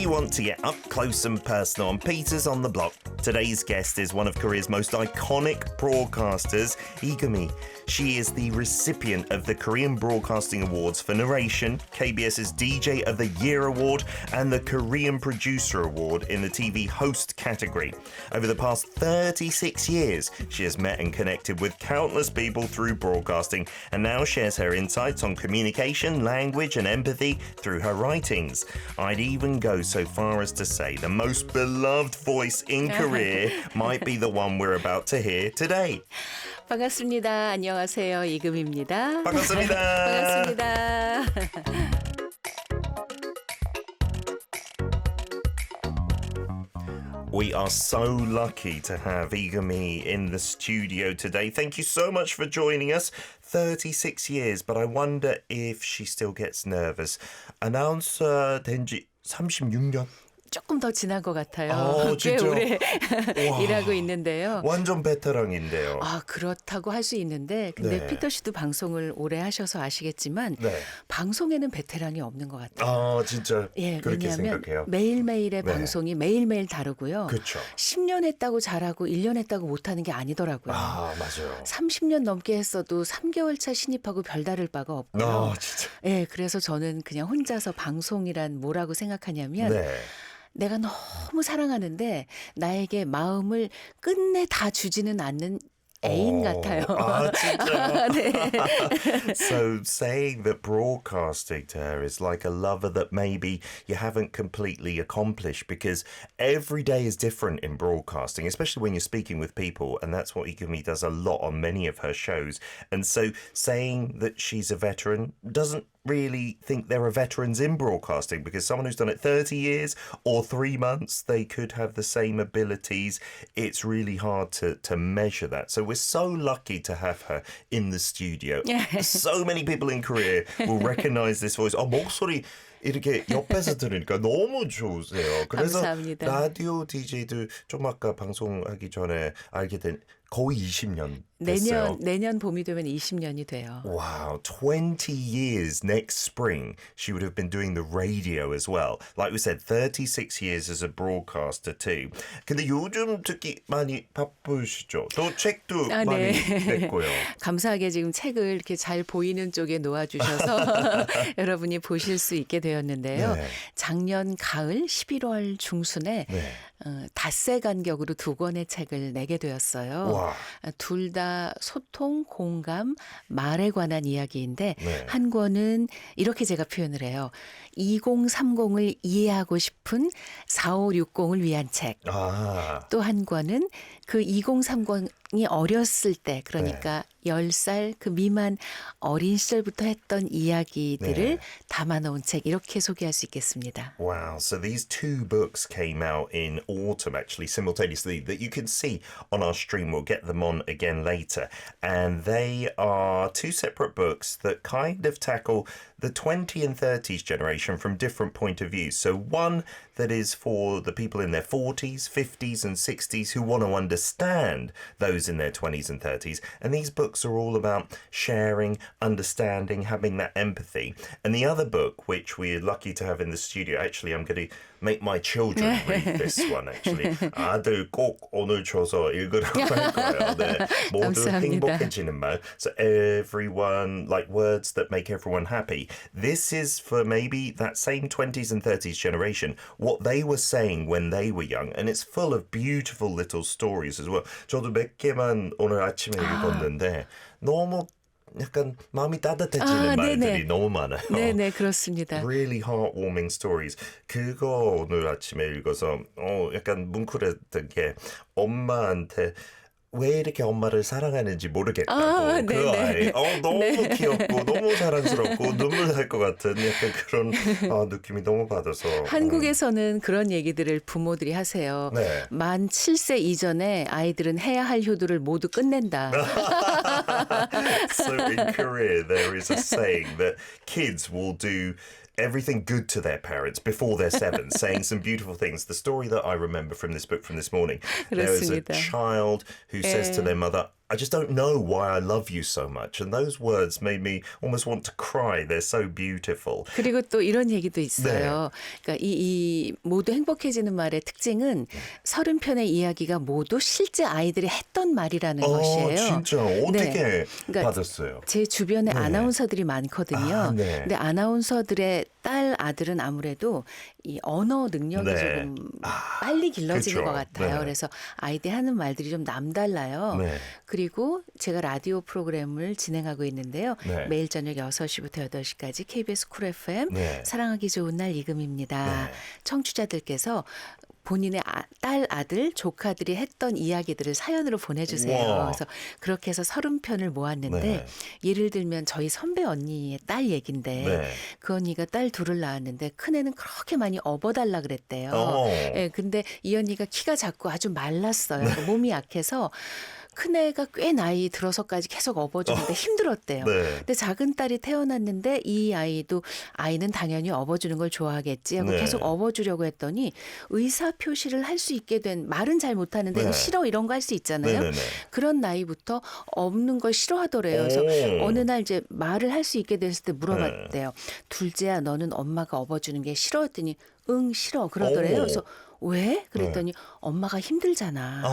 want to get up close and personal, and Peter's on the block. Today's guest is one of Korea's most iconic broadcasters, Igumi. She is the recipient of the Korean Broadcasting Awards for narration, KBS's DJ of the Year Award, and the Korean Producer Award in the TV host category. Over the past 36 years, she has met and connected with countless people through broadcasting, and now shares her insights on communication, language, and empathy through her writings. I'd even go so far as to say the most beloved voice in Korea might be the one we're about to hear today. 반갑습니다. 안녕하세요. 이금입니다. 반갑습니다. 반갑습니다. We are so lucky to have Igumi in the studio today. Thank you so much for joining us. 36 years, but I wonder if she still gets nervous. 아나운서 된 지 36년? 조금 더 지난 것 같아요. 꽤 진짜? 오래 와, 일하고 있는데요. 완전 베테랑인데요. 아, 그렇다고 할 수 있는데 근데 네. 피터 씨도 방송을 오래 하셔서 아시겠지만 네. 방송에는 베테랑이 없는 것 같아요. 아, 진짜 예, 그렇게 왜냐하면 생각해요. 매일매일의 네. 방송이 매일매일 다르고요. 그렇죠. 10년 했다고 잘하고 1년 했다고 못하는 게 아니더라고요. 아, 맞아요. 30년 넘게 했어도 3개월 차 신입하고 별다를 바가 없고요. 아, 진짜. 예, 그래서 저는 그냥 혼자서 방송이란 뭐라고 생각하냐면 네. 내가 너무 사랑하는데 나에게 마음을 끝내 다 주지는 않는 애인 같아요. 아, 진짜. 네. So saying that broadcasting to her is like a lover that maybe you haven't completely accomplished because every day is different in broadcasting, especially when you're speaking with people, and that's what Igumi does a lot on many of her shows. And so saying that she's a veteran doesn't really think there are veterans in broadcasting because someone who's done it 30 years or 3 months, they could have the same abilities. It's really hard to measure that. So we're so lucky to have her in the studio. So many people in Korea will recognize this voice. 목소리 이렇게 옆에서 들으니까 너무 좋으세요. 그래서 감사합니다. 라디오 DJ도 좀 아까 방송하기 전에 알게 된 거의 20년 됐어요. 내년 봄이 되면 20년이 돼요. Wow, 20 years next spring, she would have been doing the radio as well. Like we said, 36 years as a broadcaster too. 근데 요즘 특히 많이 바쁘시죠? 또 책도 많이 냈고요. 감사하게 지금 책을 이렇게 잘 보이는 쪽에 놓아주셔서 여러분이 보실 수 있게 되었는데요. 네. 작년 가을 11월 중순에 네. 닷새 간격으로 2권의 책을 내게 되었어요. 와. 둘 다 소통, 공감, 말에 관한 이야기인데 네. 한 권은 이렇게 제가 표현을 해요. 2030을 이해하고 싶은 4560을 위한 책. 아. 또 한 권은 그 2030이 어렸을 때 그러니까 10살 그 미만 어린 시절부터 했던 이야기들을 네. 담아놓은 책 이렇게 소개할 수 있겠습니다. Wow, so these two books came out in autumn actually simultaneously that you can see on our stream. We'll get them on again later. And they are two separate books that kind of tackle the 20 and 30s generation from different point of views. So one that is for the people in their 40s, 50s and 60s who want to understand those in their 20s and 30s. And these books are all about sharing, understanding, having that empathy. And the other book, which we're lucky to have in the studio, actually I'm going to make my children read this one actually. 아들 꼭 오늘 줘서 읽으라고 할 거예요. 네. 모두 감사합니다. 행복해지는 말. So everyone, like words that make everyone happy. This is for maybe that same 20s and 30s generation, what they were saying when they were young. And it's full of beautiful little stories as well. 저도 몇 개만 오늘 아침에 읽었는데 너무 약간 마음이 따뜻해지는 말들이 네네. 너무 많아요. 네네, 그렇습니다. Really heartwarming stories. 그거 오늘 아침에 읽어서 약간 뭉클했던 게 엄마한테 왜 이렇게 엄마를 사랑하는지 모르겠다고. 그 네네. 아이 너무 귀엽고 너무 사랑스럽고 눈물 날 것 같은 약간 그런 느낌이 너무 받아서. 한국에서는 그런 얘기들을 부모들이 하세요. 네. 만 7세 이전에 아이들은 해야 할 효도를 모두 끝낸다. So in Korea there is a saying that kids will do everything good to their parents before they're 7, saying some beautiful things. The story that I remember from this book from this morning, there is a 그렇습니다. child who says to their mother, I just don't know why I love you so much. And those words made me almost want to cry. They're so beautiful. 그리고 또 이런 얘기도 있어요. 그러니까 이 모두 행복해지는 말의 특징은 30편의 이야기가 모두 실제 아이들이 했던 말이라는 것이에요. 진짜 어떻게 네. 그러니까 받았어요? 제 주변에 아나운서들이 많거든요. 네. 근데 아나운서들의 딸 아들은 아무래도 이 언어 능력이 네. 조금 빨리 길러지는 그쵸. 것 같아요. 네. 그래서 아이들이 하는 말들이 좀 남달라요. 네. 그리고 제가 라디오 프로그램을 진행하고 있는데요. 네. 매일 저녁 6시부터 8시까지 KBS 쿨 FM 네. 사랑하기 좋은 날 이금입니다. 네. 청취자들께서 본인의 딸, 아들, 조카들이 했던 이야기들을 사연으로 보내주세요. 우와. 그래서 그렇게 해서 30편을 모았는데 네. 예를 들면 저희 선배 언니의 딸 얘긴데 네. 그 언니가 딸 둘을 낳았는데 큰애는 그렇게 많이 업어달라 그랬대요. 예, 근데 이 언니가 키가 작고 아주 말랐어요. 몸이 약해서 큰애가 꽤 나이 들어서까지 계속 업어주는데 힘들었대요. 네. 근데 작은 딸이 태어났는데 이 아이는 당연히 업어주는 걸 좋아하겠지 하고 네. 계속 업어주려고 했더니 의사 표시를 할 수 있게 된 말은 잘 못하는데 네. 싫어 이런 거 할 수 있잖아요. 네네네. 그런 나이부터 업는 걸 싫어하더래요. 그래서 오. 어느 날 이제 말을 할 수 있게 됐을 때 물어봤대요. 둘째야 너는 엄마가 업어주는 게 싫어 했더니 응 싫어 그러더래요. 오. 그래서 왜? 그랬더니 엄마가 힘들잖아.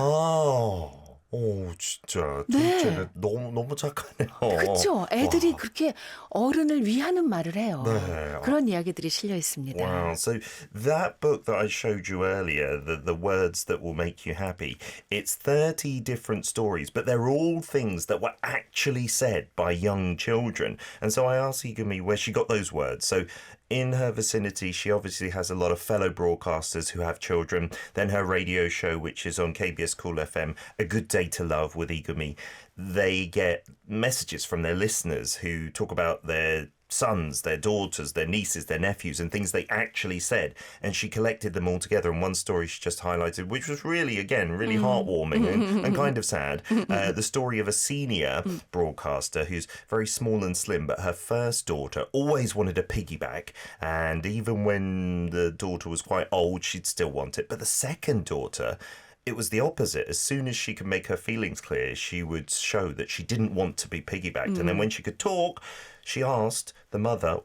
오, 진짜 네. 둘째는 너무 착하네요. 그렇죠. 애들이 와. 그렇게 어른을 위하는 말을 해요. 네. 그런 이야기들이 실려 있습니다. Wow. So that book that I showed you earlier, the words that will make you happy, it's 30 different stories, but they're all things that were actually said by young children. And so I asked Igumi where she got those words. So in her vicinity, she obviously has a lot of fellow broadcasters who have children. Then her radio show, which is on KBS Cool FM, A Good Day to Love with Igumi. They get messages from their listeners who talk about their sons, their daughters, their nieces, their nephews, and things they actually said. And she collected them all together. And one story she just highlighted, which was really, again, really heartwarming and kind of sad. The story of a senior broadcaster who's very small and slim, but her first daughter always wanted a piggyback. And even when the daughter was quite old, she'd still want it. But the second daughter, it was the opposite. As soon as she could make her feelings clear, she would show that she didn't want to be piggybacked. And then when she could talk, she asked the mother,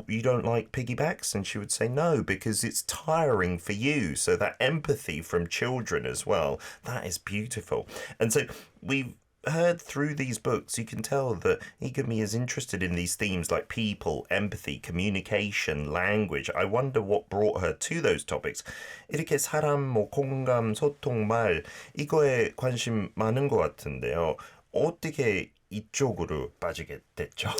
you don't like piggybacks? And she would say, no, because it's tiring for you. So that empathy from children as well, that is beautiful. And so we've heard through these books, you can tell that Igumi is interested in these themes like people, empathy, communication, language. I wonder what brought her to those topics. 이렇게 사람, 공감, 소통, 말 이거에 관심 많은 것 같은데요. 어떻게 이쪽으로 빠지게 됐죠?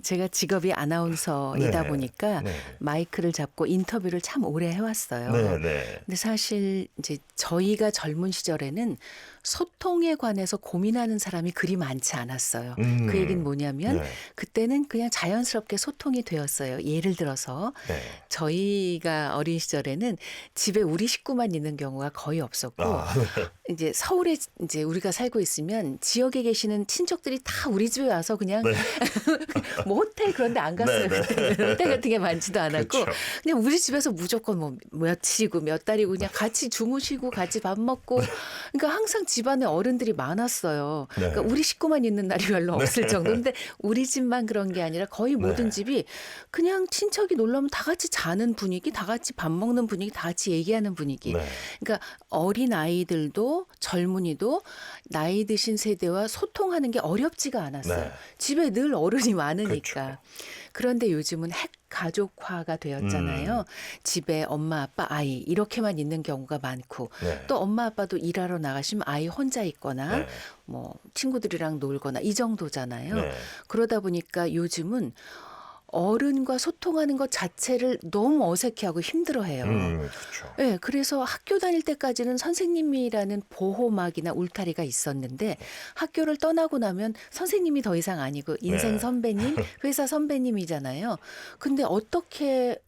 제가 직업이 아나운서이다 네. 보니까 네. 마이크를 잡고 인터뷰를 참 오래 해왔어요. 네. 근데 사실 이제 저희가 젊은 시절에는 소통에 관해서 고민하는 사람이 그리 많지 않았어요. 그 얘기는 뭐냐면 네. 그때는 그냥 자연스럽게 소통이 되었어요. 예를 들어서 네. 저희가 어린 시절에는 집에 우리 식구만 있는 경우가 거의 없었고 이제 서울에 이제 우리가 살고 있으면 지역에 계시는 친척들이 다 우리 집에 와서 그냥 뭐 호텔 그런 데 안 갔어요. 네. 그때는 호텔 같은 게 많지도 않았고 그쵸. 그냥 우리 집에서 무조건 뭐 며칠이고 몇 달이고 그냥 같이 주무시고 같이 밥 먹고 그러니까 항상 집안에 어른들이 많았어요. 그러니까 우리 식구만 있는 날이 별로 없을 정도. 근데 우리 집만 그런 게 아니라 거의 모든 집이 그냥 친척이 놀러 오면 다 같이 자는 분위기, 다 같이 밥 먹는 분위기, 다 같이 얘기하는 분위기. 네. 그러니까 어린 아이들도 젊은이도 나이 드신 세대와 소통하는 게 어렵지가 않았어요. 네. 집에 늘 어른이 많으니까. 그렇죠. 그런데 요즘은 핵가족화가 되었잖아요. 집에 엄마, 아빠, 아이 이렇게만 있는 경우가 많고 네. 또 엄마, 아빠도 일하러 나가시면 아이 혼자 있거나 네. 뭐 친구들이랑 놀거나 이 정도잖아요. 네. 그러다 보니까 요즘은 어른과 소통하는 것 자체를 너무 어색해하고 힘들어해요. 그렇죠. 네, 그래서 학교 다닐 때까지는 선생님이라는 보호막이나 울타리가 있었는데 학교를 떠나고 나면 선생님이 더 이상 아니고 인생 네. 선배님, 회사 선배님이잖아요. 근데 어떻게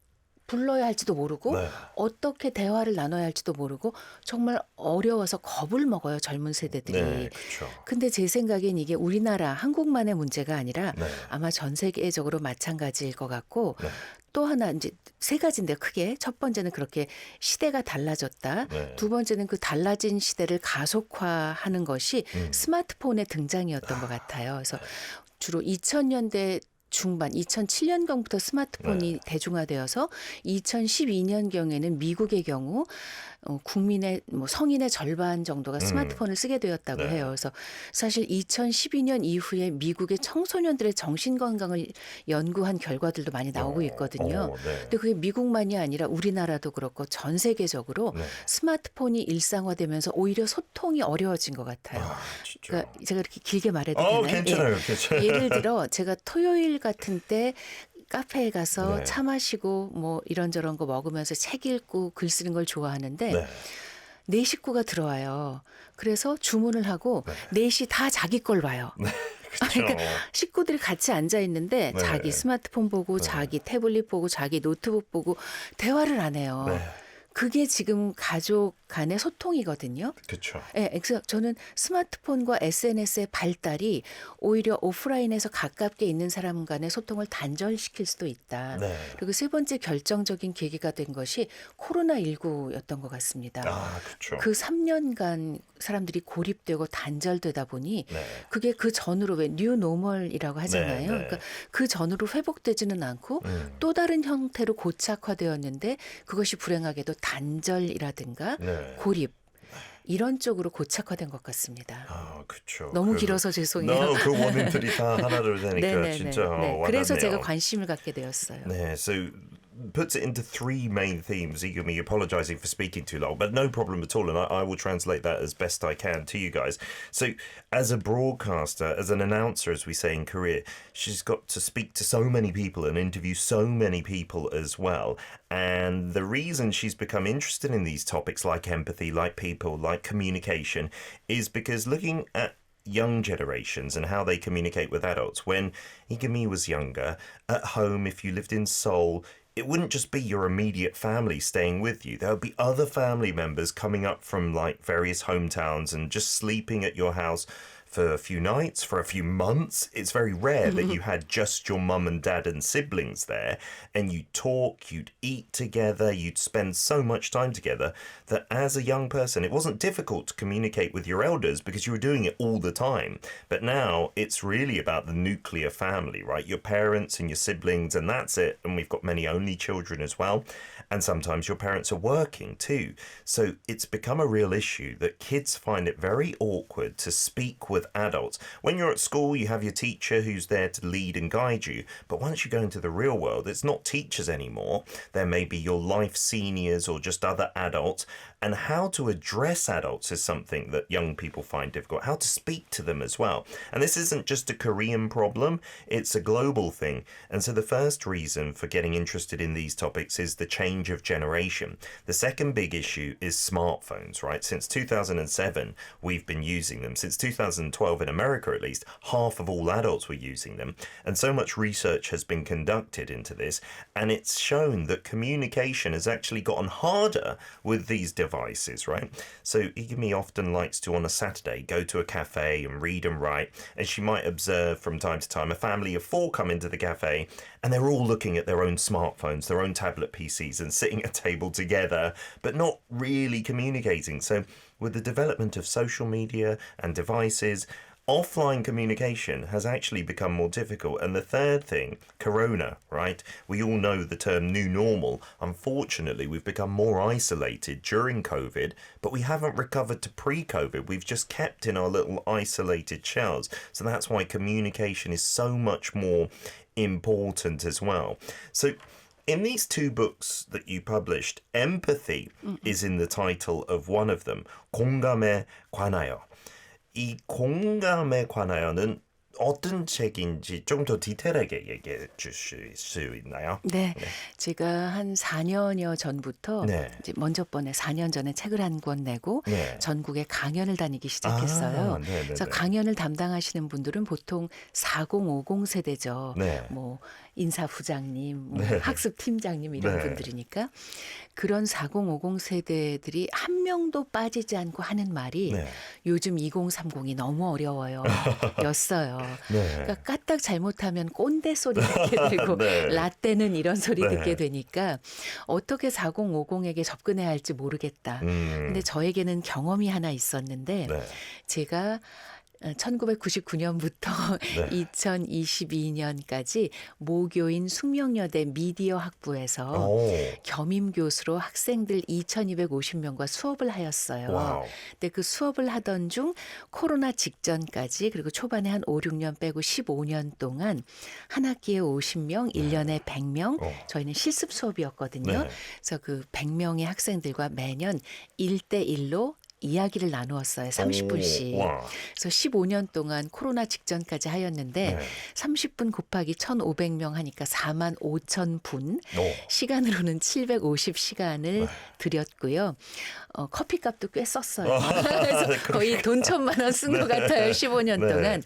불러야 할지도 모르고 네. 어떻게 대화를 나눠야 할지도 모르고 정말 어려워서 겁을 먹어요, 젊은 세대들이. 네, 그렇죠. 근데 제 생각엔 이게 우리나라 한국만의 문제가 아니라 네. 아마 전 세계적으로 마찬가지일 것 같고 네. 또 하나 이제 세 가지인데요, 크게. 첫 번째는 그렇게 시대가 달라졌다. 네. 두 번째는 그 달라진 시대를 가속화하는 것이 스마트폰의 등장이었던 것 같아요. 그래서 주로 2000년대 중반 2007년경부터 스마트폰이 대중화되어서 2012년경에는 미국의 경우 국민의 성인의 절반 정도가 스마트폰을 쓰게 되었다고 네. 해요. 그래서 사실 2012년 이후에 미국의 청소년들의 정신 건강을 연구한 결과들도 많이 나오고 있거든요. 네. 근데 그게 미국만이 아니라 우리나라도 그렇고 전 세계적으로 네. 스마트폰이 일상화되면서 오히려 소통이 어려워진 것 같아요. 아, 진짜. 그러니까 제가 이렇게 길게 말해도 되나요? 괜찮아요. 괜찮아요. 예를 들어 제가 토요일 같은 때 카페에 가서 네. 차 마시고 뭐 이런저런 거 먹으면서 책 읽고 글 쓰는 걸 좋아하는데 네. 네 식구가 들어와요. 그래서 주문을 하고 넷이 다 자기 걸 봐요. 그렇죠. 그러니까 식구들이 같이 앉아 있는데 네. 자기 스마트폰 보고 자기 태블릿 보고 자기 노트북 보고 대화를 안 해요. 네. 그게 지금 가족 간의 소통이거든요. 그렇죠. 네, 그래서 저는 스마트폰과 SNS의 발달이 오히려 오프라인에서 가깝게 있는 사람 간의 소통을 단절시킬 수도 있다. 네. 그리고 세 번째 결정적인 계기가 된 것이 코로나19였던 것 같습니다. 아, 그렇죠. 그 3년간 사람들이 고립되고 단절되다 보니 네. 그게 그 전으로 왜 뉴노멀이라고 하잖아요. 네. 그러니까 그 전으로 회복되지는 않고 또 다른 형태로 고착화되었는데 그것이 불행하게도 단절이라든가 네. 고립 이런 쪽으로 고착화된 것 같습니다. 아, 그렇죠. 너무 길어서 죄송해요. 그 원인들이 다 하나로 되니까 진짜 그래서 와닿네요. 제가 관심을 갖게 되었어요. 네, so puts it into three main themes. Igumi apologizing for speaking too long, but no problem at all, and I will translate that as best I can to you guys. So, as a broadcaster, as an announcer, as we say in Korea, she's got to speak to so many people and interview so many people as well. And the reason she's become interested in these topics like empathy, like people, like communication, is because looking at young generations and how they communicate with adults. When Igami was younger, at home, if you lived in Seoul, it wouldn't just be your immediate family staying with you. There would be other family members coming up from like various hometowns and just sleeping at your house for a few nights, for a few months. It's very rare that you had just your mum and dad and siblings there, and you'd talk, you'd eat together, you'd spend so much time together that as a young person, it wasn't difficult to communicate with your elders because you were doing it all the time. But now it's really about the nuclear family, right? Your parents and your siblings, and that's it. And we've got many only children as well. And sometimes your parents are working too. So it's become a real issue that kids find it very awkward to speak with adults. When you're at school, you have your teacher who's there to lead and guide you. But once you go into the real world, it's not teachers anymore. There may be your life seniors or just other adults. And how to address adults is something that young people find difficult. How to speak to them as well. And this isn't just a Korean problem, it's a global thing. And so the first reason for getting interested in these topics is the change of generation. The second big issue is smartphones, right? Since 2007, we've been using them. Since 2012, in America at least, half of all adults were using them. And so much research has been conducted into this, and it's shown that communication has actually gotten harder with these devices, right? So Igami often likes to, on a Saturday, go to a cafe and read and write, and she might observe from time to time a family of 4 come into the cafe, and they're all looking at their own smartphones, their own tablet PCs, and sitting at a table together, but not really communicating. So with the development of social media and devices, offline communication has actually become more difficult. And the third thing, Corona, right? We all know the term new normal. Unfortunately, we've become more isolated during COVID, but we haven't recovered to pre-COVID. We've just kept in our little isolated shells. So that's why communication is so much more important as well. So in these 2 books that you published, empathy is in the title of one of them, 공감에 관하여. 이 공감에 관하여는 어떤 책인지 좀 더 디테일하게 얘기해 주실 수 있나요? 네, 제가 한 4년여 전부터 네. 이제 먼저 번에 4년 전에 책을 한 권 내고 네. 전국에 강연을 다니기 시작했어요. 네네네. 그래서 강연을 담당하시는 분들은 보통 4050 세대죠. 네. 뭐 인사부장님, 뭐 네. 학습팀장님 이런 네. 분들이니까 그런 4050 세대들이 한 명도 빠지지 않고 하는 말이 네. 요즘 2030이 너무 어려워요. 였어요. 네. 그러니까 까딱 잘못하면 꼰대 소리 듣게 되고 네. 라떼는 이런 소리 네. 듣게 되니까 어떻게 4050에게 접근해야 할지 모르겠다. 근데 저에게는 경험이 하나 있었는데 네. 제가 1999년부터 네. 2022년까지 모교인 숙명여대 미디어 학부에서 오. 겸임 교수로 학생들 2,250명과 수업을 하였어요. 와우. 근데 그 수업을 하던 중 코로나 직전까지 그리고 초반에 한 5, 6년 빼고 15년 동안 한 학기에 50명, 1년에 100명, 저희는 실습 수업이었거든요. 네. 그래서 그 100명의 학생들과 매년 1대1로 이야기를 나누었어요. 30분씩. 오, 와. 그래서 15년 동안 코로나 직전까지 하였는데 네. 30분 곱하기 1,500명 하니까 4만 5천 분. 오. 시간으로는 750시간을 들였고요. 커피값도 꽤 썼어요. 그래서 거의 돈 1,000만 원 쓴 것 같아요. 15년 네. 동안.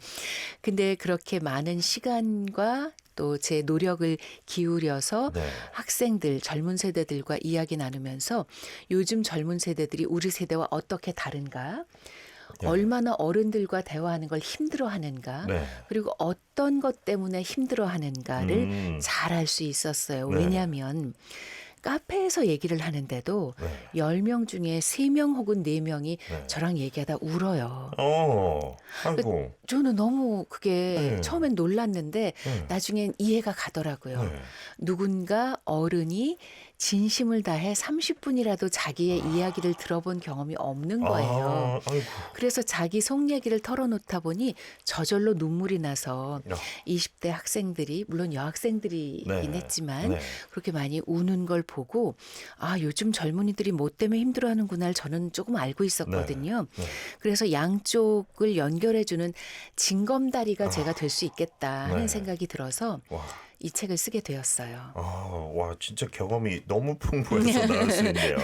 근데 그렇게 많은 시간과 또 제 노력을 기울여서 네. 학생들, 젊은 세대들과 이야기 나누면서 요즘 젊은 세대들이 우리 세대와 어떻게 다른가? 네. 얼마나 어른들과 대화하는 걸 힘들어하는가? 네. 그리고 어떤 것 때문에 힘들어하는가를 잘 알 수 있었어요. 네. 왜냐하면 카페에서 얘기를 하는데도 네. 10명 중에 3명 혹은 4명이 네. 저랑 얘기하다 울어요. 아이고. 저는 너무 그게 네. 처음엔 놀랐는데 나중엔 이해가 가더라고요. 네. 누군가 어른이 진심을 다해 30분이라도 자기의 이야기를 들어본 경험이 없는 거예요. 아이고. 그래서 자기 속 얘기를 털어놓다 보니 저절로 눈물이 나서 야. 20대 학생들이 물론 여학생들이긴 네. 했지만 네. 그렇게 많이 우는 걸 보고 아 요즘 젊은이들이 뭐 때문에 힘들어하는구나를 저는 조금 알고 있었거든요. 네. 그래서 양쪽을 연결해주는 징검다리가 제가 될 수 있겠다 하는 네. 생각이 들어서 와. 이 책을 쓰게 되었어요. 와, 진짜 경험이 너무 풍부해서 나올 수 있네요.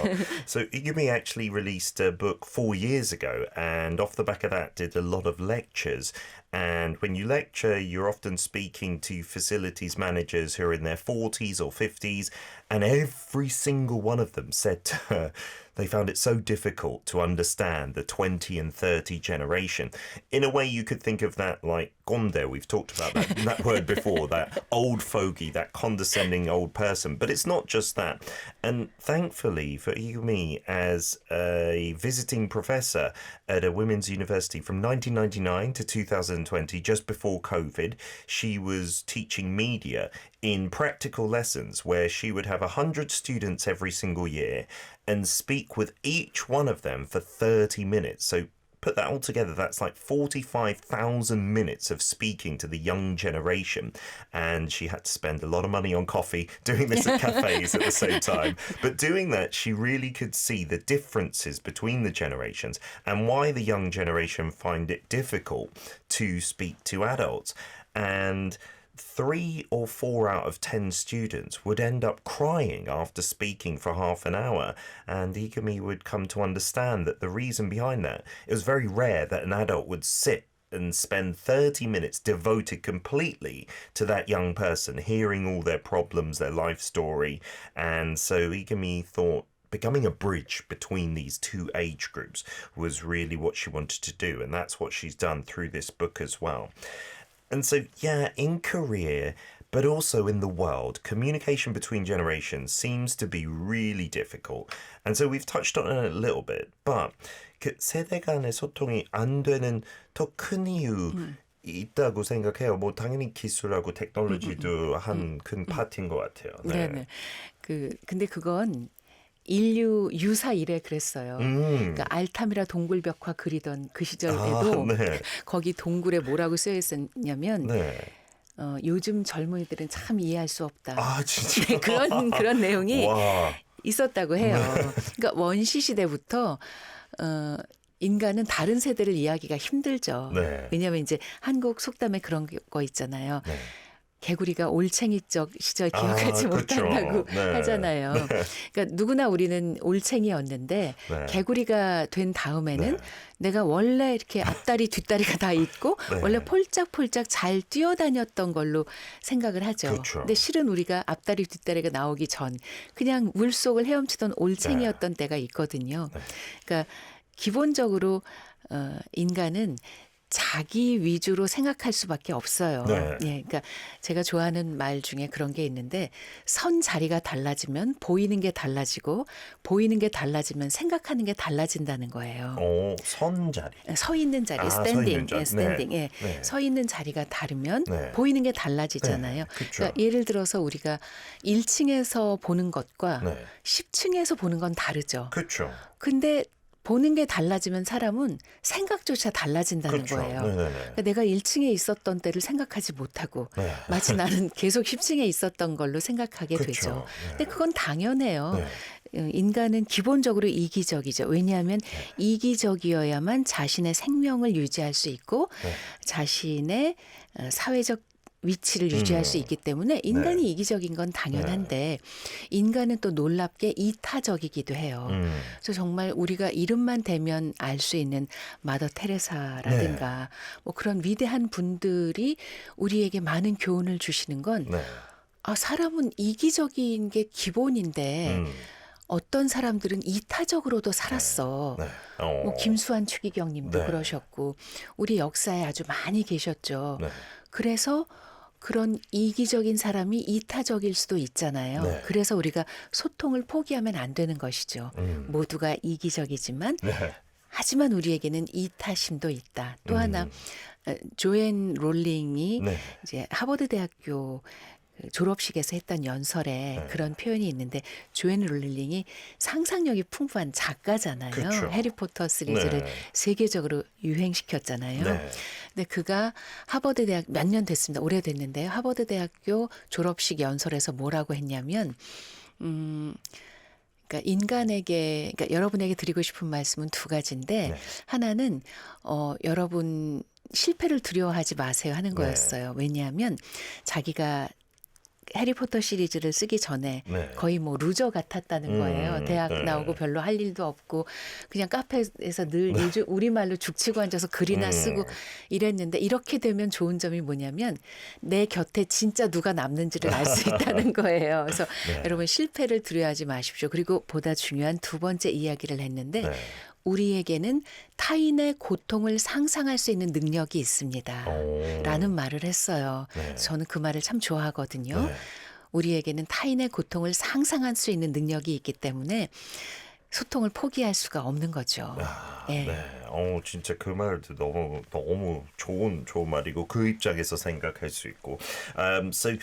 So Igumi actually released a book 4 years ago, and off the back of that did a lot of lectures. And when you lecture, you're often speaking to facilities managers who are in their 40s or 50s, and every single one of them said to her, they found it so difficult to understand the 20 and 30 generation. In a way, you could think of that like gonde. We've talked about that word before, that old fogey, that condescending old person. But it's not just that. And thankfully for Igumi, as a visiting professor at a women's university from 1999 to 2020, just before COVID, she was teaching media in practical lessons where she would have 100 students every single year and speak with each one of them for 30 minutes. So put that all together, that's like 45,000 minutes of speaking to the young generation. And she had to spend a lot of money on coffee doing this at cafes at the same time. But doing that, she really could see the differences between the generations and why the young generation find it difficult to speak to adults. And 3 or 4 out of 10 students would end up crying after speaking for half an hour, and Igumi would come to understand that the reason behind that, it was very rare that an adult would sit and spend 30 minutes devoted completely to that young person, hearing all their problems, their life story. And so Igumi thought becoming a bridge between these two age groups was really what she wanted to do, and that's what she's done through this book as well. And so, yeah, in Korea, but also in the world, communication between generations seems to be really difficult. And so we've touched on it a little bit, but 그 세대 간의 소통이 안 되는 더 큰 이유 있다고 생각해요. 뭐 당연히 기술하고 테크놀로지도 한 큰 파트인 것 같아요. 네. 네네. 근데 그건 인류 유사 이래 그랬어요. 그러니까 알타미라 동굴벽화 그리던 그 시절에도 네. 거기 동굴에 뭐라고 쓰여 있었냐면 네. 요즘 젊은이들은 참 이해할 수 없다. 아, 진짜. 그런 내용이 와. 있었다고 해요. 그러니까 원시 시대부터 인간은 다른 세대를 이해하기가 힘들죠. 네. 왜냐하면 이제 한국 속담에 그런 거 있잖아요. 네. 개구리가 올챙이적 시절 기억하지 그쵸. 못한다고 네. 하잖아요. 그러니까 누구나 우리는 올챙이였는데 네. 개구리가 된 다음에는 네. 내가 원래 이렇게 앞다리 뒷다리가 다 있고 네. 원래 폴짝폴짝 잘 뛰어다녔던 걸로 생각을 하죠. 그렇죠. 근데 실은 우리가 앞다리 뒷다리가 나오기 전 그냥 물속을 헤엄치던 올챙이였던 때가 있거든요. 네. 그러니까 기본적으로 인간은 자기 위주로 생각할 수밖에 없어요. 네. 예, 그러니까 제가 좋아하는 말 중에 그런 게 있는데 선 자리가 달라지면 보이는 게 달라지고 보이는 게 달라지면 생각하는 게 달라진다는 거예요. 선자리. 서 있는 자리, 서 스탠딩, 있는 자리. 스탠딩. 네. 예. 네. 서 있는 자리가 다르면 네. 보이는 게 달라지잖아요. 네. 그쵸. 그러니까 예를 들어서 우리가 1층에서 보는 것과 네. 10층에서 보는 건 다르죠. 그렇죠. 근데 보는 게 달라지면 사람은 생각조차 달라진다는 그렇죠. 거예요. 네네네. 그러니까 내가 1층에 있었던 때를 생각하지 못하고 네. 마치 나는 계속 10층에 있었던 걸로 생각하게 그쵸. 되죠. 네. 근데 그건 당연해요. 네. 인간은 기본적으로 이기적이죠. 왜냐하면 이기적이어야만 자신의 생명을 유지할 수 있고 네. 자신의 사회적 위치를 유지할 수 있기 때문에 인간이 네. 이기적인 건 당연한데 인간은 또 놀랍게 이타적이기도 해요. 그래서 정말 우리가 이름만 대면 알 수 있는 마더 테레사라든가 뭐 그런 위대한 분들이 우리에게 많은 교훈을 주시는 건 네. 사람은 이기적인 게 기본인데 어떤 사람들은 이타적으로도 살았어. 네. 뭐 김수환 추기경님도 네. 그러셨고 우리 역사에 아주 많이 계셨죠. 네. 그래서 그런 이기적인 사람이 이타적일 수도 있잖아요. 네. 그래서 우리가 소통을 포기하면 안 되는 것이죠. 모두가 이기적이지만 네. 하지만 우리에게는 이타심도 있다. 또 하나 조앤 롤링이 네. 이제 하버드 대학교 졸업식에서 했던 연설에 그런 표현이 있는데 조앤 롤링이 상상력이 풍부한 작가잖아요. 그쵸. 해리포터 시리즈를 네. 세계적으로 유행시켰잖아요. 네. 근데 그가 하버드 대학 몇 년 됐습니다. 오래됐는데요. 하버드 대학교 졸업식 연설에서 뭐라고 했냐면 그러니까 인간에게 그러니까 여러분에게 드리고 싶은 말씀은 두 가지인데 네. 하나는 여러분 실패를 두려워하지 마세요 하는 거였어요. 왜냐하면 자기가 해리포터 시리즈를 쓰기 전에 네. 거의 뭐 루저 같았다는 거예요. 대학 네. 나오고 별로 할 일도 없고 그냥 카페에서 늘 우리말로 죽치고 앉아서 글이나 쓰고 이랬는데 이렇게 되면 좋은 점이 뭐냐면 내 곁에 진짜 누가 남는지를 알 수 있다는 거예요. 그래서 네. 여러분 실패를 두려워하지 마십시오. 그리고 보다 중요한 두 번째 이야기를 했는데 네. 우리에게는 타인의 고통을 상상할 수 있는 능력이 있습니다. 라는 말을 했어요. 네. 저는 그 말을 참 좋아하거든요. 네. 우리에게는 타인의 고통을 상상할 수 있는 능력이 있기 때문에 소통을 포기할 수가 없는 거죠. 예. 네. 진짜 그 말도 너무 좋은 말이고 그 입장에서 생각할 수 있고. So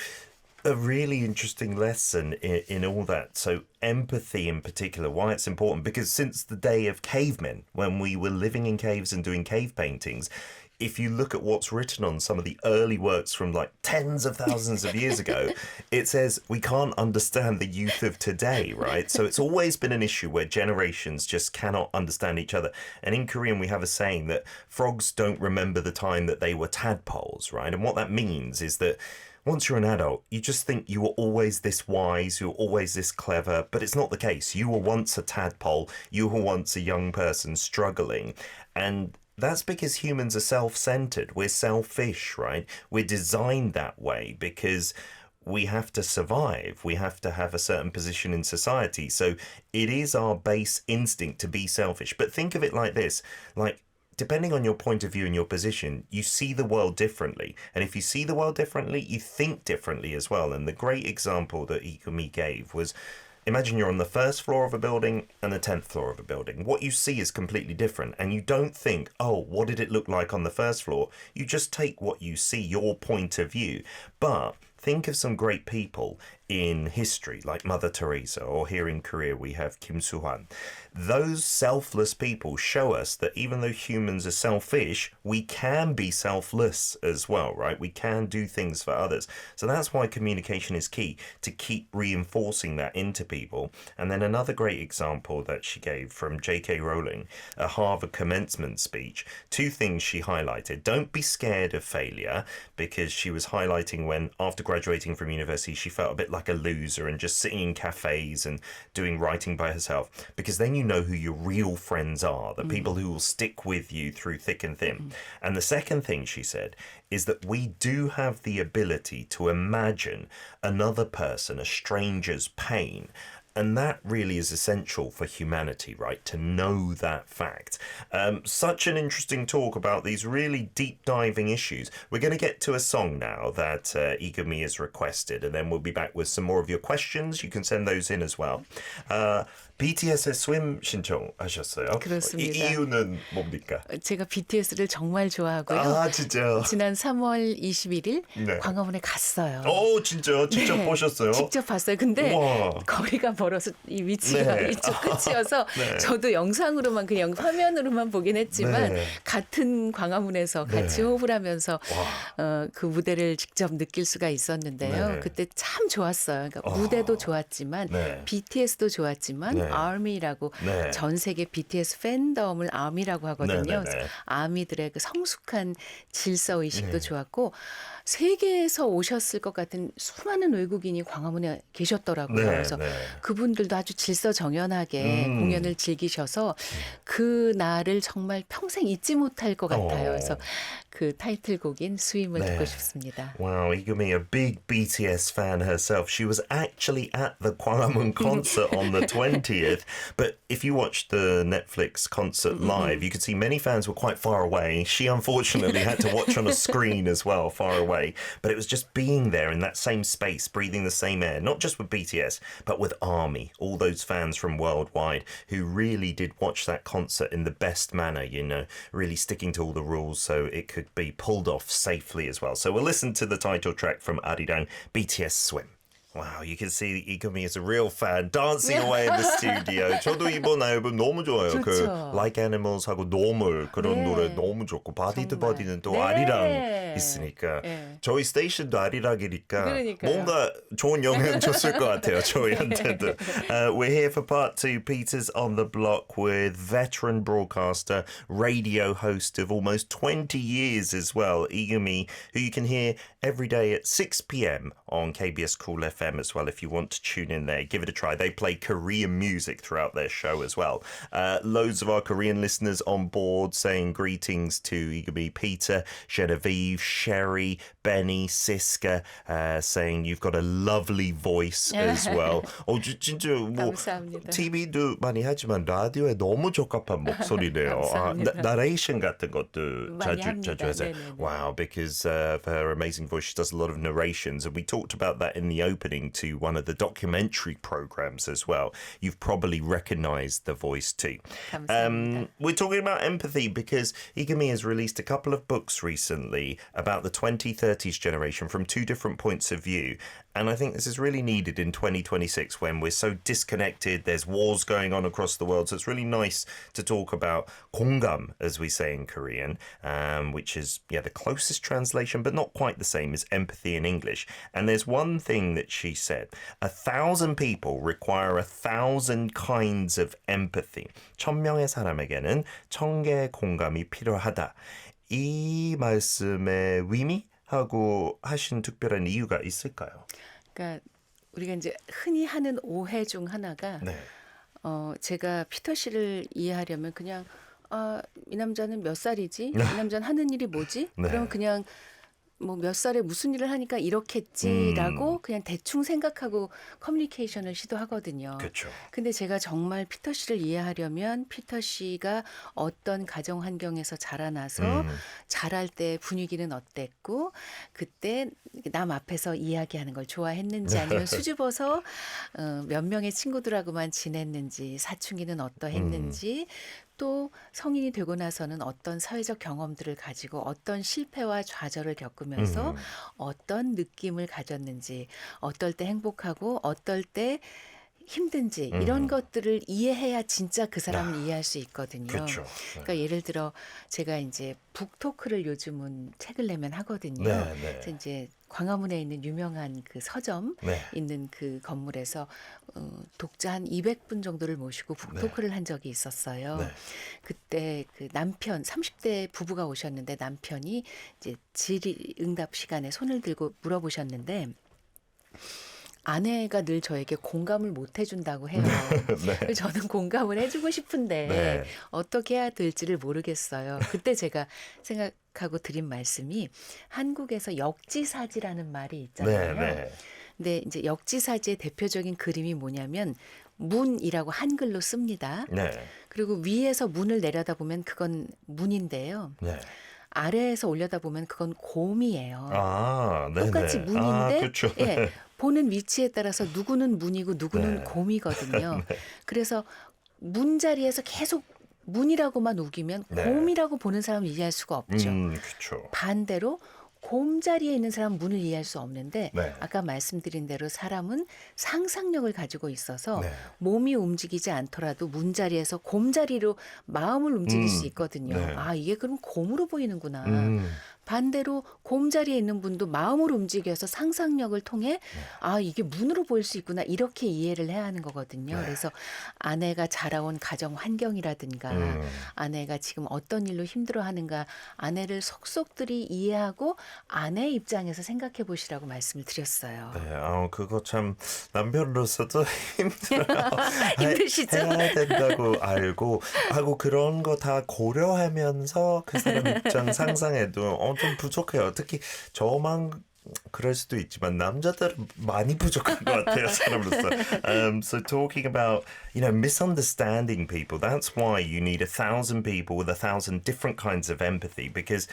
a really interesting lesson in all that. So empathy in particular, why it's important, because since the day of cavemen, when we were living in caves and doing cave paintings, if you look at what's written on some of the early works from like tens of thousands of years ago, it says we can't understand the youth of today, right? So it's always been an issue where generations just cannot understand each other. And in Korean, we have a saying that frogs don't remember the time that they were tadpoles, right? And what that means is that once you're an adult, you just think you were always this wise, you were always this clever, but it's not the case. You were once a tadpole, you were once a young person struggling, and that's because humans are self-centered. We're selfish, right? We're designed that way because we have to survive. We have to have a certain position in society. So it is our base instinct to be selfish. But think of it like this, like, depending on your point of view and your position, you see the world differently. And if you see the world differently, you think differently as well. And the great example that Ikumi gave was, imagine you're on the first floor of a building and the 10th floor of a building. What you see is completely different. And you don't think, oh, what did it look like on the first floor? You just take what you see, your point of view. But think of some great people in history, like Mother Teresa, or here in Korea we have Kim Soo-hwan. Those selfless people show us that even though humans are selfish, we can be selfless as well, right? We can do things for others. So that's why communication is key, to keep reinforcing that into people. And then another great example that she gave from J.K. Rowling, a Harvard commencement speech, two things she highlighted. Don't be scared of failure, because she was highlighting when, after graduating from university, she felt a bit like a loser and just sitting in cafes and doing writing by herself, because then you know who your real friends are, the people who will stick with you through thick and thin. And the second thing she said is that we do have the ability to imagine another person, a stranger's pain. And that really is essential for humanity, right? To know that fact. Such an interesting talk about these really deep diving issues. We're going to get to a song now that Igumi has requested, and then we'll be back with some more of your questions. You can send those in as well. BTS의 Swim 신청하셨어요. 그렇습니다. 이유는 뭡니까? 제가 BTS를 정말 좋아하고요. 아, 진짜요? 지난 3월 21일 네. 광화문에 갔어요. 오, 진짜요? 직접 네, 보셨어요? 직접 봤어요. 근데 우와. 거리가 멀어서 이 위치가 네. 이쪽 끝이어서 네. 저도 영상으로만 그냥 화면으로만 보긴 했지만 네. 같은 광화문에서 같이 네. 호흡을 하면서 그 무대를 직접 느낄 수가 있었는데요. 네. 그때 참 좋았어요. 그러니까 무대도 좋았지만 네. BTS도 좋았지만 네. ARMY라고 네. 전 세계 BTS 팬덤을 ARMY라고 하거든요. 네, 네, 네. 그래서 아미들의 그 성숙한 질서 의식도 네. 좋았고 세계에서 오셨을 것 같은 수많은 외국인이 광화문에 계셨더라고요. 네, 그래서 네. 그분들도 아주 질서정연하게 공연을 즐기셔서 그 날을 정말 평생 잊지 못할 것 같아요. 그래서 그 타이틀곡인 스윙을 네. 듣고 싶습니다. Wow, Igumi, a big BTS fan herself. She was actually at the Gwanghwamun concert on the 20th. But if you watched the Netflix concert live, you could see many fans were quite far away. She unfortunately had to watch on a screen as well, far away. But it was just being there in that same space, breathing the same air, not just with BTS, but with ARMY, all those fans from worldwide who really did watch that concert in the best manner, you know, really sticking to all the rules so it could be pulled off safely as well. So we'll listen to the title track from Arirang, BTS Swim. Wow, you can see Igumi is a real fan, dancing away in the studio. 저도 이번 앨범 너무 좋아요. 좋죠. 그 Like Animals하고 노멀 그런 네. 노래 너무 좋고 바디 투 정말. 바디는 또 네. 아리랑 있으니까 네. 저희 스테이션도 아리랑이니까 그러니까요. 뭔가 좋은 영향 줬을 것 같아요. 저희한테도. We're here for part two. Peter's on the block with veteran broadcaster, radio host of almost 20 years as well, Igumi, who you can hear every day at 6 p.m. on KBS Cool FM as well. If you want to tune in there, give it a try. They play Korean music throughout their show as well. Loads of our Korean listeners on board saying greetings to Igumi, Peter, Genevieve, Sherry, Benny, Siska, saying you've got a lovely voice as well. 진짜 뭐 감사합니다. TV도 많이 하지만 라디오에 너무 적합한 목소리네요. 감사합니다. 나레이션 같은 것도 많이 자주 합니다. 하세요. 네네네. Wow, because of her amazing voice, she does a lot of narrations, and we talked about that in the opening to one of the documentary programs as well. You've probably recognised the voice too. 감사합니다. We're talking about empathy because Igumi has released a couple of books recently about the 2030s generation from two different points of view. And I think this is really needed in 2026 when we're so disconnected. There's wars going on across the world. So it's really nice to talk about 공감, as we say in Korean, which is, the closest translation, but not quite the same as empathy in English. And there's one thing that she said. 1,000 people require 1,000 kinds of empathy. 1,000명의 사람에게는 1,000개의 공감이 필요하다. 이 말씀의 의미하고 하신 특별한 이유가 있을까요? 그러니까 우리가 이제 흔히 하는 오해 중 하나가 네. 제가 피터 씨를 이해하려면 그냥 이 남자는 몇 살이지? 이 남자는 하는 일이 뭐지? 네. 그럼 그냥 뭐 몇 살에 무슨 일을 하니까 이렇겠지라고 그냥 대충 생각하고 커뮤니케이션을 시도하거든요. 그렇죠. 근데 제가 정말 피터 씨를 이해하려면 피터 씨가 어떤 가정 환경에서 자라나서 자랄 때 분위기는 어땠고 그때 남 앞에서 이야기하는 걸 좋아했는지 아니면 수줍어서 몇 명의 친구들하고만 지냈는지 사춘기는 어떠했는지 또 성인이 되고 나서는 어떤 사회적 경험들을 가지고 어떤 실패와 좌절을 겪으면서 어떤 느낌을 가졌는지, 어떨 때 행복하고 어떨 때 힘든지 이런 것들을 이해해야 진짜 그 사람을 이해할 수 있거든요. 그렇죠. 그러니까 예를 들어 제가 이제 북토크를 요즘은 책을 내면 하거든요. 네, 네. 그래서 이제 광화문에 있는 유명한 그 서점 네. 있는 그 건물에서 독자 한 200분 정도를 모시고 북토크를 한 적이 있었어요. 네. 그때 그 남편 30대 부부가 오셨는데 남편이 이제 질의응답 시간에 손을 들고 물어보셨는데 아내가 늘 저에게 공감을 못 해준다고 해요. 그래서 저는 공감을 해주고 싶은데 네. 어떻게 해야 될지를 모르겠어요. 그때 제가 생각하고 드린 말씀이 한국에서 역지사지라는 말이 있잖아요. 네, 네. 근데 이제 역지사지의 대표적인 그림이 뭐냐면 문이라고 한글로 씁니다. 네. 그리고 위에서 문을 내려다보면 그건 문인데요. 네. 아래에서 올려다보면 그건 곰이에요. 아, 네, 똑같이 네. 문인데 아, 그렇죠. 예, 보는 위치에 따라서 누구는 문이고 누구는 네. 곰이거든요. 그래서 문 자리에서 계속 문이라고만 우기면 네. 곰이라고 보는 사람을 이해할 수가 없죠. 그렇죠. 반대로 곰 자리에 있는 사람은 문을 이해할 수 없는데 네. 아까 말씀드린 대로 사람은 상상력을 가지고 있어서 네. 몸이 움직이지 않더라도 문 자리에서 곰 자리로 마음을 움직일 수 있거든요. 네. 아, 이게 그럼 곰으로 보이는구나. 음. 반대로 곰 자리에 있는 분도 마음을 움직여서 상상력을 통해 아, 이게 문으로 보일 수 있구나. 이렇게 이해를 해야 하는 거거든요. 네. 그래서 아내가 자라온 가정 환경이라든가 아내가 지금 어떤 일로 힘들어하는가 아내를 속속들이 이해하고 아내 입장에서 생각해 보시라고 말씀을 드렸어요. 네, 그거 참 남편으로서도 힘들어요. 힘드시죠? 해야 된다고 알고 하고 그런 거 다 고려하면서 그 사람 입장 상상해도 좀 부족해요. 특히 저만 그럴 수도 있지만 남자들은 많이 부족한 것 같아요, 사람으로서. So talking about, misunderstanding people, that's why you need 1,000 people with 1,000 different kinds of empathy, because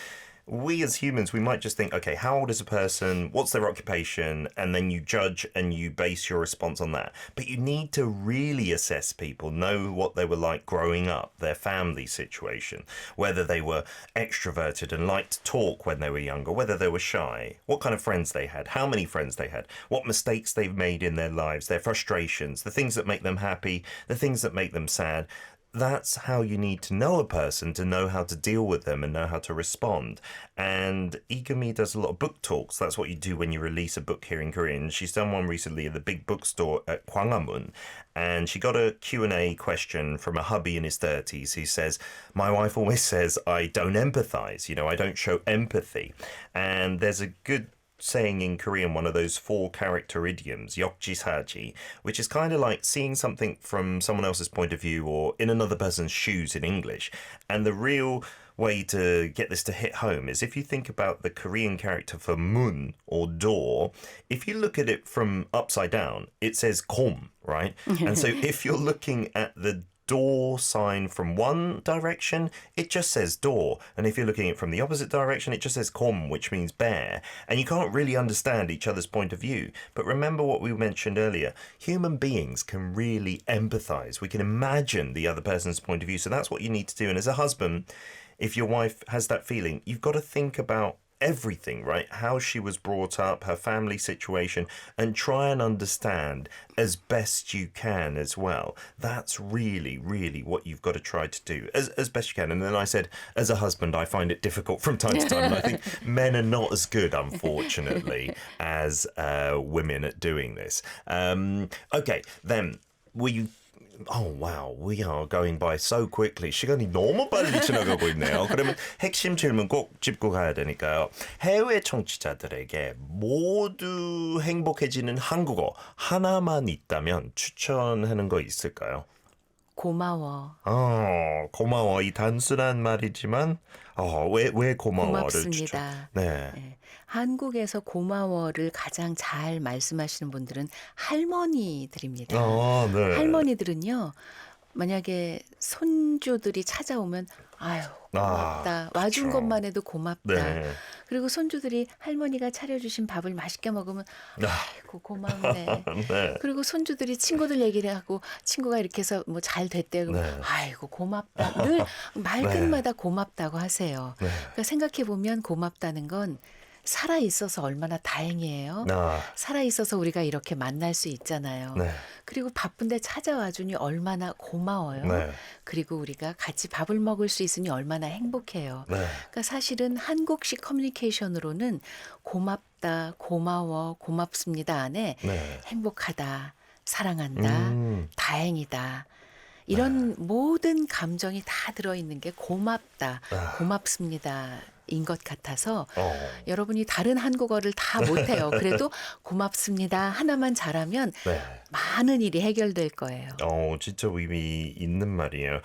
we as humans, we might just think, okay, how old is a person? What's their occupation? And then you judge and you base your response on that. But you need to really assess people, know what they were like growing up, their family situation, whether they were extroverted and liked to talk when they were younger, whether they were shy, what kind of friends they had, how many friends they had, what mistakes they've made in their lives, their frustrations, the things that make them happy, the things that make them sad. That's how you need to know a person to know how to deal with them and know how to respond. And Igami does a lot of book talks. That's what you do when you release a book here in Korean. She's done one recently at the big bookstore at Gwangamun. And she got a Q&A question from a hubby in his 30s who says, my wife always says I don't empathize. I don't show empathy. And there's a good saying in Korean, one of those 4 character idioms, 역지사지, which is kind of like seeing something from someone else's point of view or in another person's shoes in English. And the real way to get this to hit home is if you think about the Korean character for mun or door, if you look at it from upside down, it says kom, right? And so if you're looking at the door sign from one direction, it just says door. And if you're looking at it from the opposite direction, it just says kom, which means bear. And you can't really understand each other's point of view. But remember what we mentioned earlier. Human beings can really empathize. We can imagine the other person's point of view. So that's what you need to do. And as a husband, if your wife has that feeling, you've got to think about everything, right? How she was brought up, her family situation, and try and understand as best you can as well. That's really, really what you've got to try to do as best you can. And then I said, as a husband, I find it difficult from time to time. And I think men are not as good, unfortunately, as women at doing this. Okay, then Oh wow, we are going by so quickly. 시간이 너무 빨리 지나가고 있네요. 그러면 핵심 질문 꼭 짚고 가야 되니까요. 해외 청취자들에게 모두 행복해지는 한국어 하나만 있다면 추천하는 거 있을까요? 고마워. 고마워. 이 단순한 말이지만 왜 고마워를 고맙습니다. 네. 네. 한국에서 고마워를 가장 잘 말씀하시는 분들은 할머니들입니다. 네. 할머니들은요. 만약에 손주들이 찾아오면 아유 고맙다. 와준 그쵸. 것만 해도 고맙다. 네. 그리고 손주들이 할머니가 차려주신 밥을 맛있게 먹으면 아이고 고맙네. 네. 그리고 손주들이 친구들 얘기를 하고 친구가 이렇게 해서 뭐 잘 됐대요. 그러면 네. 아이고 고맙다. 늘 말끝마다 고맙다고 하세요. 네. 그러니까 생각해 보면 고맙다는 건 살아 있어서 얼마나 다행이에요. 아, 살아 있어서 우리가 이렇게 만날 수 있잖아요. 네. 그리고 바쁜데 찾아와 주니 얼마나 고마워요. 네. 그리고 우리가 같이 밥을 먹을 수 있으니 얼마나 행복해요. 네. 그러니까 사실은 한국식 커뮤니케이션으로는 고맙다, 고마워, 고맙습니다 안에 네. 행복하다, 사랑한다, 다행이다. 이런 모든 감정이 다 들어있는 게 고맙다, 고맙습니다. 인 것 같아서 여러분이 다른 한국어를 다 못해요. 그래도 고맙습니다. 하나만 잘하면 네. 많은 일이 해결될 거예요. 진짜 의미 있는 말이에요.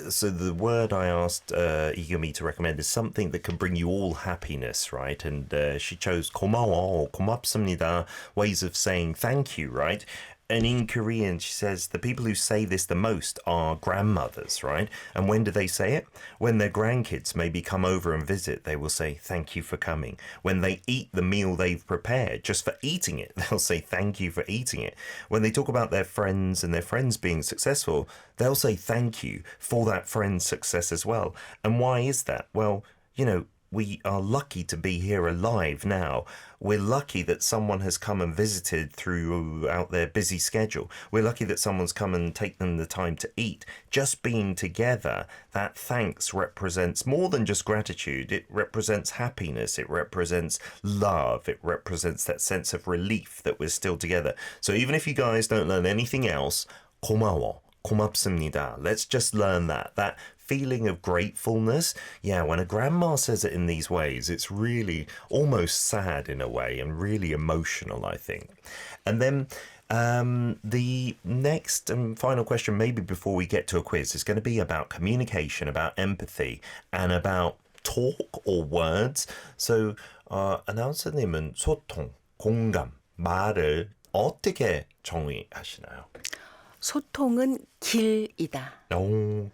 So the word I asked Igumi to recommend is something that can bring you all happiness, right? And she chose 고마워, 고맙습니다, ways of saying thank you, right? And in Korean, she says the people who say this the most are grandmothers, right? And when do they say it? When their grandkids maybe come over and visit, they will say, thank you for coming. When they eat the meal they've prepared, just for eating it, they'll say, thank you for eating it. When they talk about their friends and their friends being successful, they'll say, thank you for that friend's success as well. And why is that? Well, you know, we are lucky to be here alive now. We're lucky that someone has come and visited throughout their busy schedule. We're lucky that someone's come and taken the time to eat. Just being together, that thanks represents more than just gratitude. It represents happiness. It represents love. It represents that sense of relief that we're still together. So even if you guys don't learn anything else, 고마워, 고맙습니다. Let's just learn that feeling of gratefulness. Yeah, when a grandma says it in these ways, it's really almost sad in a way and really emotional, I think. And then the next and final question, maybe before we get to a quiz, is going to be about communication, about empathy, and about talk or words. So, 아나운서님은 소통, 공감, 말을 어떻게 정의하시나요? 소통은 길이다.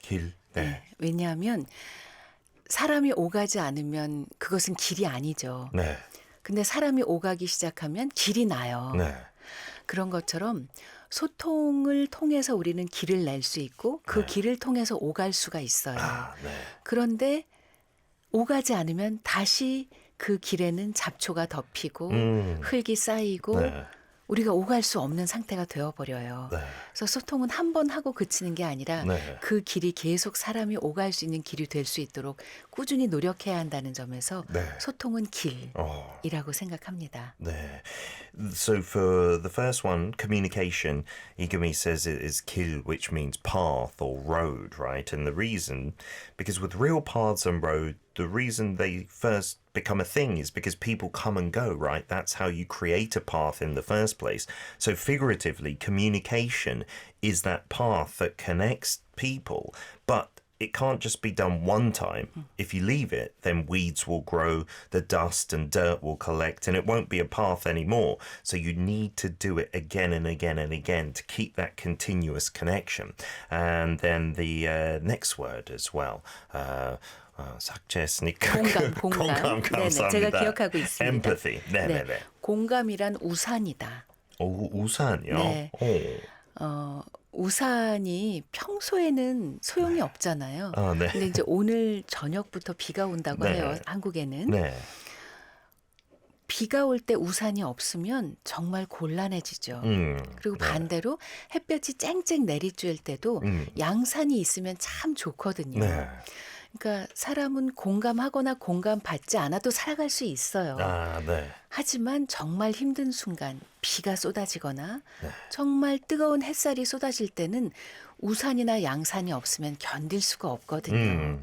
길. 네. 네, 왜냐하면 사람이 오가지 않으면 그것은 길이 아니죠. 네. 근데 사람이 오가기 시작하면 길이 나요. 네. 그런 것처럼 소통을 통해서 우리는 길을 낼 수 있고 그 길을 통해서 오갈 수가 있어요. 네. 그런데 오가지 않으면 다시 그 길에는 잡초가 덮이고 흙이 쌓이고 네. 우리가 오갈 수 없는 상태가 되어버려요. 네. 그래서 소통은 한 번 하고 그치는 게 아니라 네. 그 길이 계속 사람이 오갈 수 있는 길이 될 수 있도록 꾸준히 노력해야 한다는 점에서 네. 소통은 길이라고 생각합니다. 네. So for the first one, communication, Igumi says it is 길, which means path or road, right? And the reason, because with real paths and road, the reason they first become a thing is because people come and go, right? That's how you create a path in the first place. So figuratively, communication is that path that connects people, but it can't just be done one time. If you leave it, then weeds will grow, the dust and dirt will collect, and it won't be a path anymore. So you need to do it again and again and again to keep that continuous connection. And then the next word as well. 삭제했으니까 공감. 네네, 감사합니다. 제가 기억하고 있습니다. Empathy. 네네네. 네, 공감이란 우산이다. 우산이요? 네. 우산이 평소에는 소용이 없잖아요. 네. 근데 이제 오늘 저녁부터 비가 온다고 네. 해요. 한국에는. 네. 비가 올 때 우산이 없으면 정말 곤란해지죠. 그리고 반대로 햇볕이 쨍쨍 내리쬐을 때도 양산이 있으면 참 좋거든요. 네. 그러니까 사람은 공감하거나 공감받지 않아도 살아갈 수 있어요. 네. 하지만 정말 힘든 순간 비가 쏟아지거나 정말 뜨거운 햇살이 쏟아질 때는 우산이나 양산이 없으면 견딜 수가 없거든요.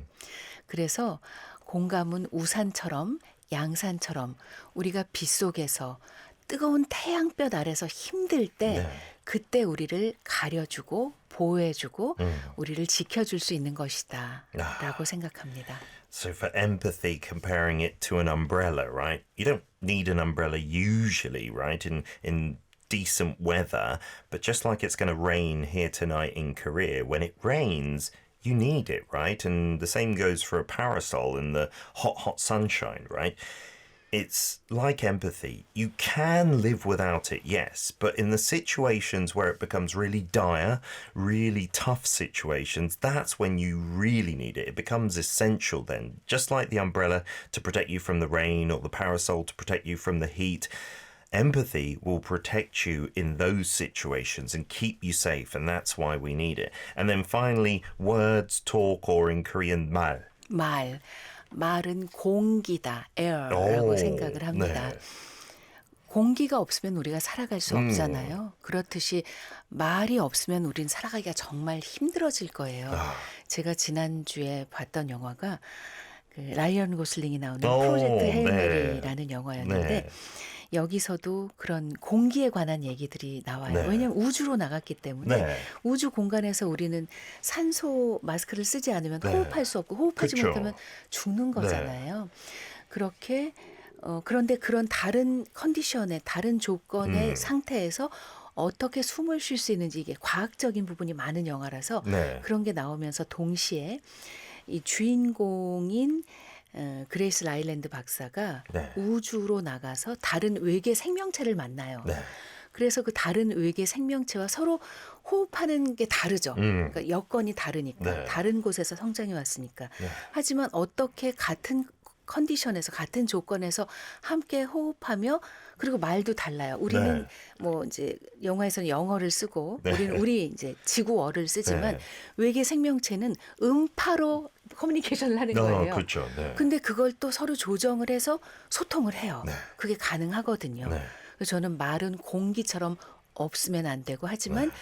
그래서 공감은 우산처럼 양산처럼 우리가 빗속에서 뜨거운 태양볕 아래서 힘들 때 그때 우리를 가려주고 보호해주고 우리를 지켜줄 수 있는 것이다 라고 생각합니다. So for empathy, comparing it to an umbrella, right? You don't need an umbrella usually, right? In decent weather, but just like it's going to rain here tonight in Korea, when it rains, you need it, right? And the same goes for a parasol in the hot, hot sunshine, right? it's like empathy. You can live without it, yes, but in the situations where it becomes really dire, really tough situations, that's when you really need it. It becomes essential then, just like the umbrella to protect you from the rain or the parasol to protect you from the heat. Empathy will protect you in those situations and keep you safe, and that's why we need it. And then finally, words, talk, or in Korean, 말. 말은 공기다, air라고 생각을 합니다. 네. 공기가 없으면 우리가 살아갈 수 없잖아요. 그렇듯이 말이 없으면 우리는 살아가기가 정말 힘들어질 거예요. 제가 지난주에 봤던 영화가 그 라이언 고슬링이 나오는 프로젝트 헤일 메리라는 영화였는데 네. 여기서도 그런 공기에 관한 얘기들이 나와요. 네. 왜냐하면 우주로 나갔기 때문에 네. 우주 공간에서 우리는 산소 마스크를 쓰지 않으면 네. 호흡할 수 없고 호흡하지 그쵸. 못하면 죽는 거잖아요. 그렇게 그런데 그런 다른 컨디션의 다른 조건의 상태에서 어떻게 숨을 쉴 수 있는지 이게 과학적인 부분이 많은 영화라서 네. 그런 게 나오면서 동시에 이 주인공인 그레이스 라일랜드 박사가 네. 우주로 나가서 다른 외계 생명체를 만나요. 네. 그래서 그 다른 외계 생명체와 서로 호흡하는 게 다르죠. 그러니까 여건이 다르니까 네. 다른 곳에서 성장해 왔으니까. 하지만 어떻게 같은 컨디션에서 같은 조건에서 함께 호흡하며 그리고 말도 달라요. 우리는 네. 뭐 이제 영화에서는 영어를 쓰고 네. 우리 이제 지구어를 쓰지만 네. 외계 생명체는 음파로 커뮤니케이션을 하는 거예요. 그렇죠. 네. 근데 그걸 또 서로 조정을 해서 소통을 해요. 네. 그게 가능하거든요. 네. 그래서 저는 말은 공기처럼 없으면 안 되고 하지만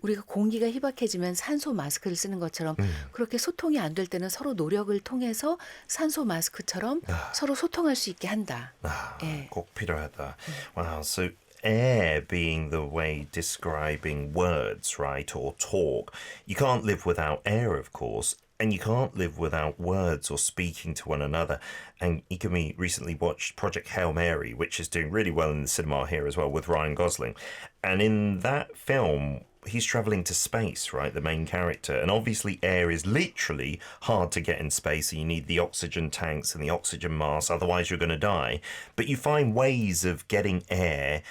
우리가 공기가 희박해지면 산소 마스크를 쓰는 것처럼 그렇게 소통이 안 될 때는 서로 노력을 통해서 산소 마스크처럼 서로 소통할 수 있게 한다. 예. 꼭 필요하다. Wow, so air being the way describing words, right, or talk. You can't live without air, of course. And you can't live without words or speaking to one another. And Ikumi recently watched Project Hail Mary, which is doing really well in the cinema here as well with Ryan Gosling. And in that film, he's traveling to space, right? The main character. And obviously air is literally hard to get in space. And you need the oxygen tanks and the oxygen masks. Otherwise you're going to die. But you find ways of getting air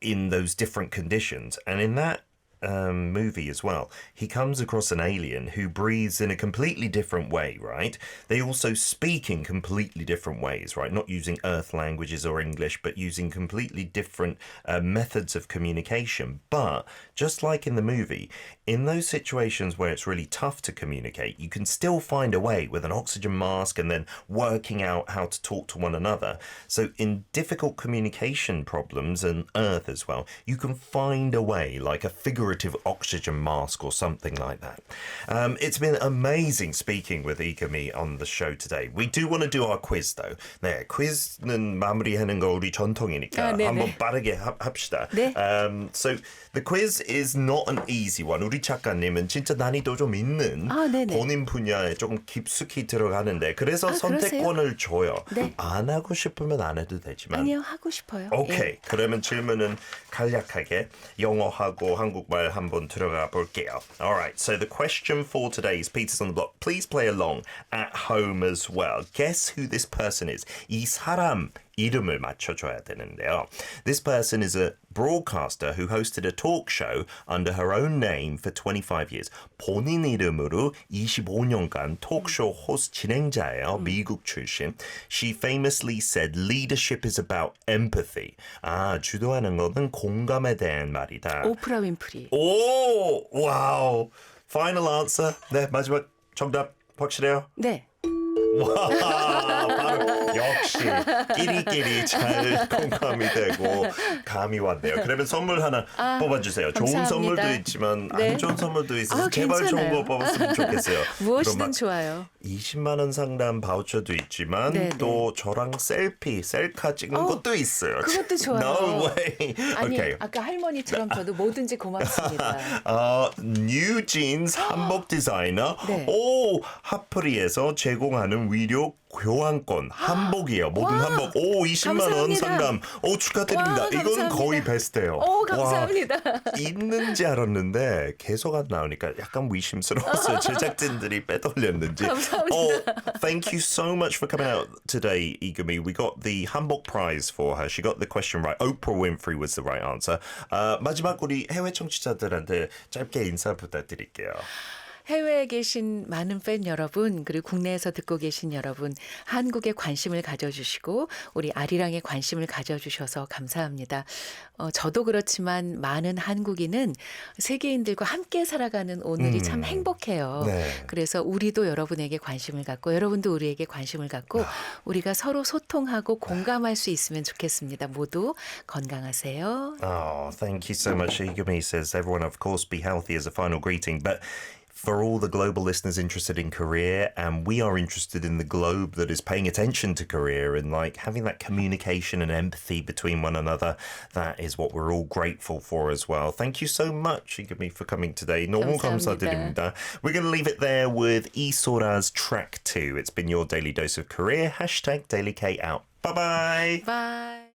in those different conditions. And in that movie as well, he comes across an alien who breathes in a completely different way, right? They also speak in completely different ways, right? Not using Earth languages or English, but using completely different methods of communication. But just like in the movie, in those situations where it's really tough to communicate, you can still find a way with an oxygen mask and then working out how to talk to one another. So in difficult communication problems and Earth as well, you can find a way, like a figurative oxygen mask or something like that. It's been amazing speaking with Ikumi on the show today. We do want to do our quiz though. 네, 퀴즈는 마무리하는 거 우리 전통이니까 한번 빠르게 합시다. 네. So the quiz is not an easy one. 우리 작가님은 진짜 난이도 좀 있는 본인 분야에 조금 깊숙이 들어가는데 그래서 선택권을 줘요. 네. 안 하고 싶으면 안 해도 되지만. 아니요, 하고 싶어요. 오케이. 예. 그러면 질문은 간략하게 영어하고 한국말 한번 들어가 볼게요. Alright, so the question for today is Peter's on the block. Please play along at home as well. Guess who this person is. 이 사람 이름을 맞춰줘야 되는데요. This person is a broadcaster who hosted a talk show under her own name for 25 years. 본인 이름으로 25년간 토크쇼 호스트 진행자예요. 미국 출신. She famously said leadership is about empathy. 주도하는 것은 공감에 대한 말이다. 오프라 윈프리. 오! 와우. Final answer. 네, 마지막 정답 확실해요? 네. 와, 바로 역시 끼리끼리 잘 공감이 되고 감이 왔네요. 그러면 선물 하나 뽑아주세요. 좋은 감사합니다. 선물도 있지만 안 좋은 선물도 있어서 제발 괜찮아요. 좋은 거 뽑았으면 좋겠어요. 무엇이든 좋아요. 20만 원 상당 바우처도 있지만 네, 또 저랑 셀카 찍는 것도 있어요. 그것도 좋아요. No way. 아니, Okay. 아까 할머니처럼 저도 뭐든지 고맙습니다. 뉴진스 한복 디자이너 네. 하프리에서 제공하는 가슴 위로 교환권 한복이에요. 모든 한복. 오 20만 원 감사합니다. 상담. 오 축하드립니다. 와, 이건 감사합니다. 거의 베스트예요. 오, 감사합니다. 와, 있는지 알았는데 계속 안 나오니까 약간 의심스러웠어요. 제작진들이 빼돌렸는지. 감사합니다. Oh, thank you so much for coming out today, Igumi. We got the Hanbok Prize for her. She got the question right. Oprah Winfrey was the right answer. 마지막 우리 해외 청취자들한테 짧게 인사 부탁드릴게요. 해외에 계신 많은 팬 여러분, 그리고 국내에서 듣고 계신 여러분, 한국에 관심을 가져주시고 우리 아리랑에 관심을 가져주셔서 감사합니다. 저도 그렇지만 많은 한국인은 세계인들과 함께 살아가는 오늘이 참 행복해요. 네. 그래서 우리도 여러분에게 관심을 갖고 여러분도 우리에게 관심을 갖고 우리가 서로 소통하고 공감할 수 있으면 좋겠습니다. 모두 건강하세요. Oh, thank you so much. Igumi says, everyone, of course, be healthy as a final greeting. But for all the global listeners interested in Korea, and we are interested in the globe that is paying attention to Korea and like having that communication and empathy between one another, that is what we're all grateful for as well. Thank you so much, Igumi, for coming today. 너무 감사드립니다. We're going to leave it there with Isora's track 2. It's been your daily dose of Korea. #DailyK out. Bye-bye. Bye.